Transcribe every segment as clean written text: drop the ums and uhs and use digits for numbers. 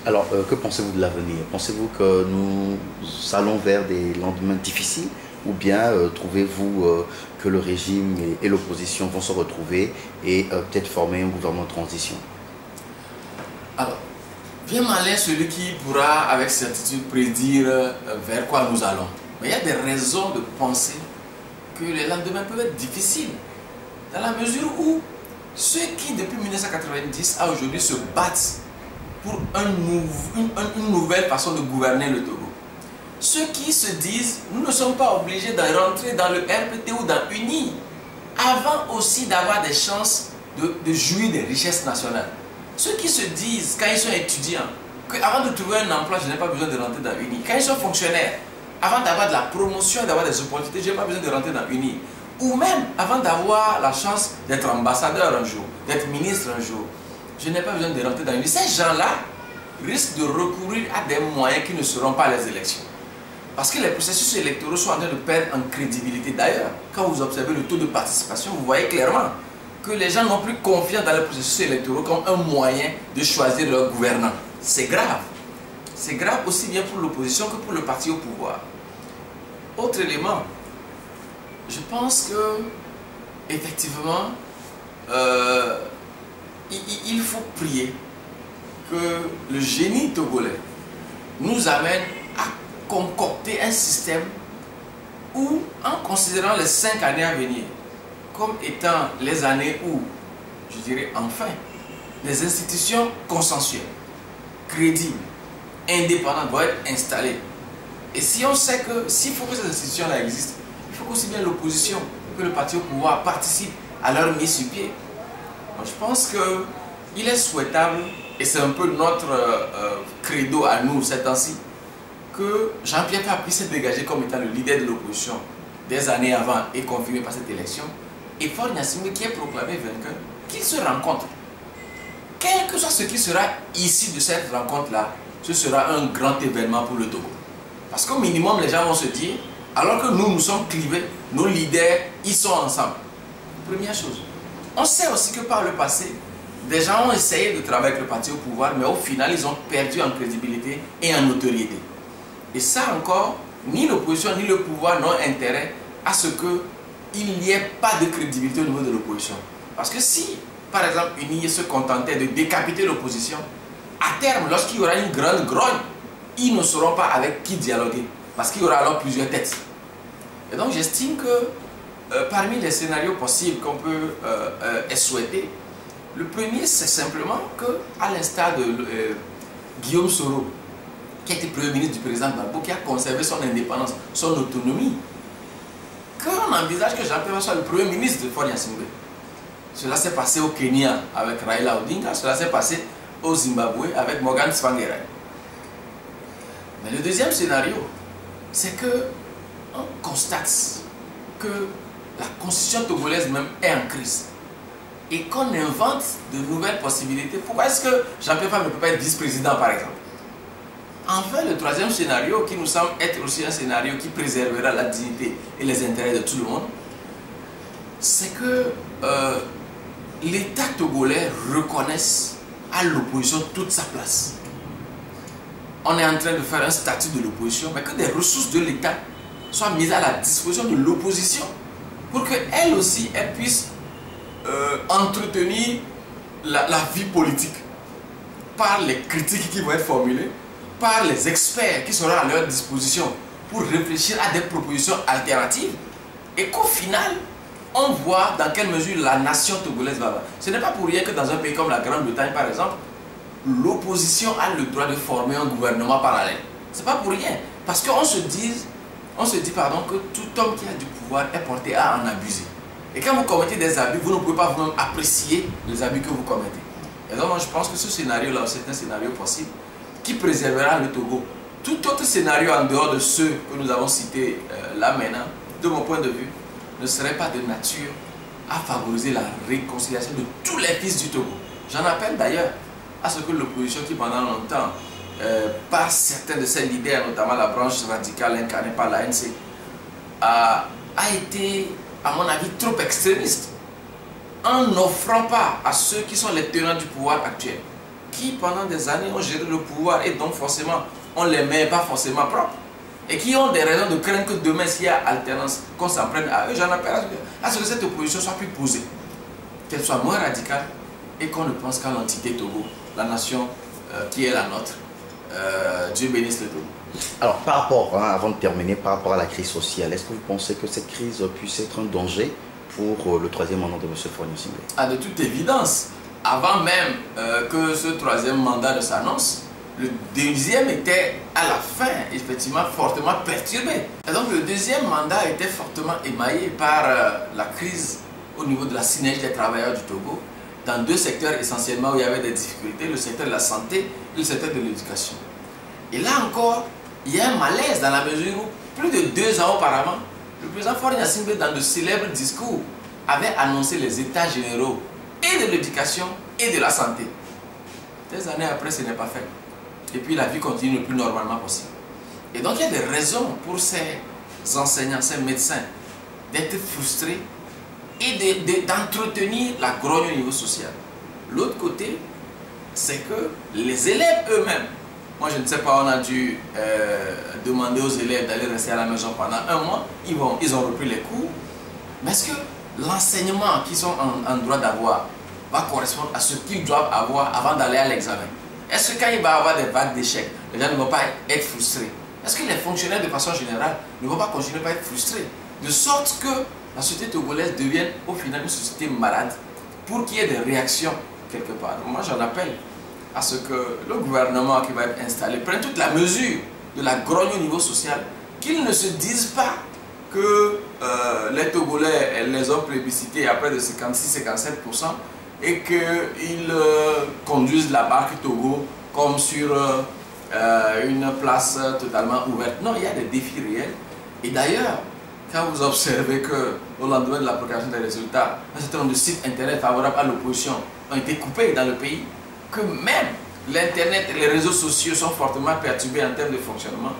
Alors, que pensez-vous de l'avenir? Pensez-vous que nous allons vers des lendemains difficiles ou bien trouvez-vous que le régime et l'opposition vont se retrouver et peut-être former un gouvernement de transition? Alors, bien malin celui qui pourra avec certitude prédire vers quoi nous allons. Mais il y a des raisons de penser que les lendemains peuvent être difficiles. Dans la mesure où ceux qui, depuis 1990 à aujourd'hui, se battent pour une nouvelle façon de gouverner le Togo. Ceux qui se disent, nous ne sommes pas obligés de rentrer dans le RPT ou dans UNI, avant aussi d'avoir des chances de jouir des richesses nationales. Ceux qui se disent, quand ils sont étudiants, qu'avant de trouver un emploi, je n'ai pas besoin de rentrer dans UNI. Quand ils sont fonctionnaires, avant d'avoir de la promotion et d'avoir des opportunités, je n'ai pas besoin de rentrer dans UNI. Ou même avant d'avoir la chance d'être ambassadeur un jour, d'être ministre un jour, je n'ai pas besoin de rentrer dans UNI. Ces gens-là risquent de recourir à des moyens qui ne seront pas les élections. Parce que les processus électoraux sont en train de perdre en crédibilité. D'ailleurs, quand vous observez le taux de participation, vous voyez clairement que les gens n'ont plus confiance dans les processus électoraux comme un moyen de choisir leur gouvernant. C'est grave. C'est grave aussi bien pour l'opposition que pour le parti au pouvoir. Autre élément, je pense que, effectivement, il faut prier que le génie togolais nous amène à concocter un système où, en considérant les 5 années à venir comme étant les années où, je dirais enfin, les institutions consensuelles, crédibles, indépendantes vont être installées. Et si on sait que s'il faut que ces institutions-là existent, il faut qu'aussi bien l'opposition que le parti au pouvoir participe à leur mise sur pied. Donc, je pense qu'il est souhaitable, et c'est un peu notre credo à nous ces temps-ci, que Jean-Pierre Papy s'est dégagé comme étant le leader de l'opposition des années avant et confirmé par cette élection, et Faure Gnassingbé qui est proclamé vainqueur, qu'ils se rencontrent. Quel que soit ce qui sera ici de cette rencontre-là, ce sera un grand événement pour le Togo. Parce qu'au minimum, les gens vont se dire, alors que nous sommes clivés, nos leaders, ils sont ensemble. Première chose. On sait aussi que par le passé, des gens ont essayé de travailler avec le parti au pouvoir, mais au final, ils ont perdu en crédibilité et en notoriété. Et ça encore, ni l'opposition ni le pouvoir n'ont intérêt à ce qu'il n'y ait pas de crédibilité au niveau de l'opposition. Parce que si, par exemple, UNI se contentait de décapiter l'opposition, à terme, lorsqu'il y aura une grande grogne, ils ne sauront pas avec qui dialoguer. Parce qu'il y aura alors plusieurs têtes. Et donc j'estime que parmi les scénarios possibles qu'on peut souhaiter, le premier c'est simplement que, à l'instar de Guillaume Soro, qui a été Premier ministre du président Gbagbo, qui a conservé son indépendance, son autonomie, qu'on envisage que Jean-Pierre soit le Premier ministre de Faure Gnassingbé. Cela s'est passé au Kenya avec Raila Odinga, cela s'est passé au Zimbabwe avec Morgan Tsvangirai. Mais le deuxième scénario, c'est que on constate que la constitution togolaise même est en crise et qu'on invente de nouvelles possibilités. Pourquoi est-ce que Jean-Pierre Papy ne peut pas être vice-président par exemple? Enfin, le troisième scénario, qui nous semble être aussi un scénario qui préservera la dignité et les intérêts de tout le monde, c'est que l'État togolais reconnaisse à l'opposition toute sa place. On est en train de faire un statut de l'opposition, mais que des ressources de l'État soient mises à la disposition de l'opposition pour qu'elle aussi elle puisse entretenir la vie politique par les critiques qui vont être formulées, par les experts qui seront à leur disposition pour réfléchir à des propositions alternatives et qu'au final, on voit dans quelle mesure la nation togolaise va. Ce n'est pas pour rien que dans un pays comme la Grande-Bretagne, par exemple, l'opposition a le droit de former un gouvernement parallèle. Ce n'est pas pour rien. Parce qu'on se dit, que tout homme qui a du pouvoir est porté à en abuser. Et quand vous commettez des abus, vous ne pouvez pas vous-même apprécier les abus que vous commettez. Et donc moi, je pense que ce scénario-là, c'est un scénario possible qui préservera le Togo. Tout autre scénario en dehors de ceux que nous avons cités là maintenant, de mon point de vue, ne serait pas de nature à favoriser la réconciliation de tous les fils du Togo. J'en appelle d'ailleurs à ce que l'opposition qui pendant longtemps, par certains de ses leaders, notamment la branche radicale incarnée par l'ANC, a été, à mon avis, trop extrémiste, en n'offrant pas à ceux qui sont les tenants du pouvoir actuel, qui pendant des années ont géré le pouvoir et donc forcément on les met pas forcément propres et qui ont des raisons de craindre que demain s'il y a alternance, qu'on s'en prenne à eux. J'en appelle à ce que cette opposition soit plus posée, qu'elle soit moins radicale et qu'on ne pense qu'à l'entité Togo, la nation qui est la nôtre. Dieu bénisse le Togo. Alors, par rapport, avant de terminer, par rapport à la crise sociale, est-ce que vous pensez que cette crise puisse être un danger pour le troisième mandat de M. Faure Gnassingbé? Ah, de toute évidence, avant même que ce troisième mandat ne s'annonce, le deuxième était à la fin, effectivement, fortement perturbé. Et donc le deuxième mandat était fortement émaillé par la crise au niveau de la synergie des travailleurs du Togo, dans deux secteurs essentiellement où il y avait des difficultés, le secteur de la santé et le secteur de l'éducation. Et là encore, il y a un malaise dans la mesure où, plus de 2 ans auparavant, le président Faure Gnassingbé, dans de célèbres discours, avait annoncé les états généraux et de l'éducation et de la santé. Des années après, ce n'est pas fait. Et puis la vie continue le plus normalement possible. Et donc il y a des raisons pour ces enseignants, ces médecins, d'être frustrés et d'entretenir la grogne au niveau social. L'autre côté, c'est que les élèves eux-mêmes, moi je ne sais pas, on a dû demander aux élèves d'aller rester à la maison pendant 1 mois, ils ont repris les cours, mais est-ce que l'enseignement qu'ils sont en droit d'avoir va correspondre à ce qu'ils doivent avoir avant d'aller à l'examen? Est-ce que quand il va y avoir des vagues d'échecs, les gens ne vont pas être frustrés? Est-ce que les fonctionnaires de façon générale ne vont pas continuer à être frustrés? De sorte que la société togolaise devienne au final une société malade pour qu'il y ait des réactions quelque part. Donc moi j'en appelle à ce que le gouvernement qui va être installé prenne toute la mesure de la grogne au niveau social, qu'ils ne se disent pas que les Togolais les ont plébiscités à près de 56-57% et qu'ils conduisent la barque Togo comme sur une place totalement ouverte. Non, il y a des défis réels. Et d'ailleurs, quand vous observez qu'au lendemain de la proclamation des résultats, un certain nombre de sites internet favorables à l'opposition ont été coupés dans le pays, que même l'internet et les réseaux sociaux sont fortement perturbés en termes de fonctionnement,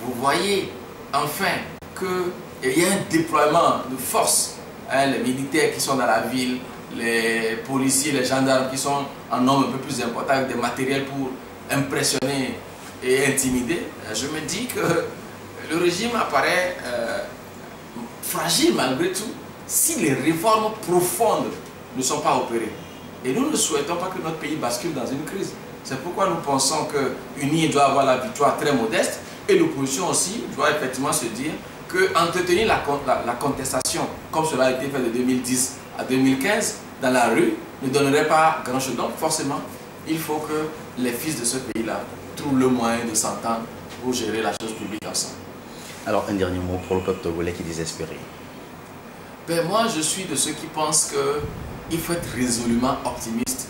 vous voyez enfin qu'il y a un déploiement de forces, hein, les militaires qui sont dans la ville, les policiers, les gendarmes qui sont en nombre un peu plus important avec des matériels pour impressionner et intimider. Je me dis que le régime apparaît fragile malgré tout si les réformes profondes ne sont pas opérées. Et nous ne souhaitons pas que notre pays bascule dans une crise. C'est pourquoi nous pensons que l'UNI doit avoir la victoire très modeste et l'opposition aussi doit effectivement se dire qu'entretenir la contestation, comme cela a été fait de 2010 à 2015 dans la rue, ne donnerait pas grand-chose. Donc forcément, il faut que les fils de ce pays-là trouvent le moyen de s'entendre pour gérer la chose publique ensemble. Alors un dernier mot pour le peuple togolais qui est désespéré. Ben, moi je suis de ceux qui pensent qu'il faut être résolument optimiste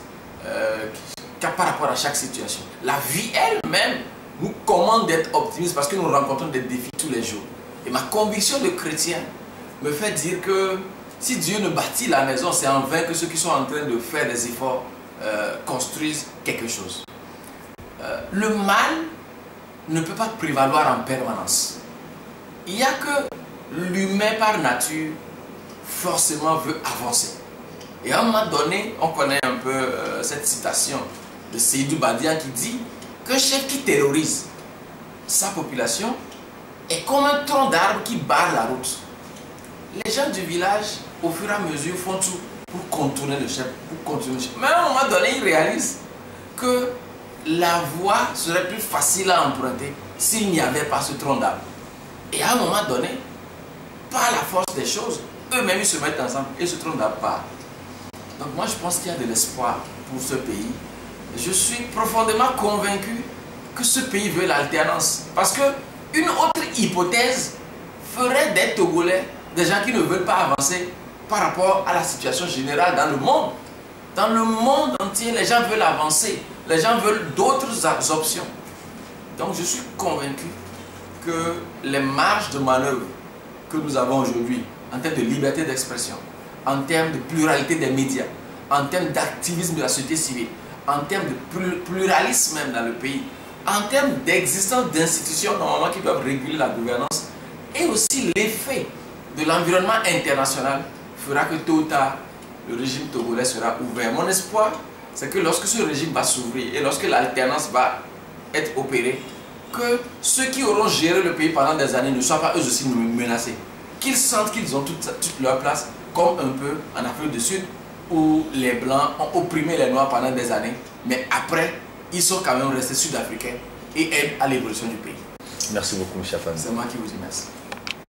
par rapport à chaque situation. La vie elle-même nous commande d'être optimiste parce que nous rencontrons des défis tous les jours. Et ma conviction de chrétien me fait dire que si Dieu ne bâtit la maison, c'est en vain que ceux qui sont en train de faire des efforts construisent quelque chose. Le mal ne peut pas prévaloir en permanence. Il n'y a que l'humain par nature forcément veut avancer. Et à un moment donné, on connaît un peu cette citation de Seydou Badian qui dit qu'un chef qui terrorise sa population est comme un tronc d'arbre qui barre la route. Les gens du village, au fur et à mesure, font tout pour contourner le chef, Mais à un moment donné, ils réalisent que la voie serait plus facile à emprunter s'il n'y avait pas ce tronc d'arbre. Et à un moment donné, par la force des choses, eux-mêmes ils se mettent ensemble et ce tronc d'arbre part. Donc moi je pense qu'il y a de l'espoir pour ce pays. Je suis profondément convaincu que ce pays veut l'alternance. Parce qu'une autre hypothèse ferait des Togolais des gens qui ne veulent pas avancer par rapport à la situation générale dans le monde. Dans le monde entier, les gens veulent avancer. Les gens veulent d'autres options. Donc je suis convaincu que les marges de manœuvre que nous avons aujourd'hui en termes de liberté d'expression, en termes de pluralité des médias, en termes d'activisme de la société civile, en termes de pluralisme même dans le pays, en termes d'existence d'institutions normalement qui doivent réguler la gouvernance, et aussi l'effet de l'environnement international fera que tôt ou tard, le régime togolais sera ouvert. Mon espoir, c'est que lorsque ce régime va s'ouvrir et lorsque l'alternance va être opérée, que ceux qui auront géré le pays pendant des années ne soient pas eux aussi menacés. Qu'ils sentent qu'ils ont toute leur place, comme un peu en Afrique du Sud, où les Blancs ont opprimé les Noirs pendant des années, mais après, ils sont quand même restés sud-africains et aident à l'évolution du pays. Merci beaucoup, M. Afan. C'est moi qui vous dis merci.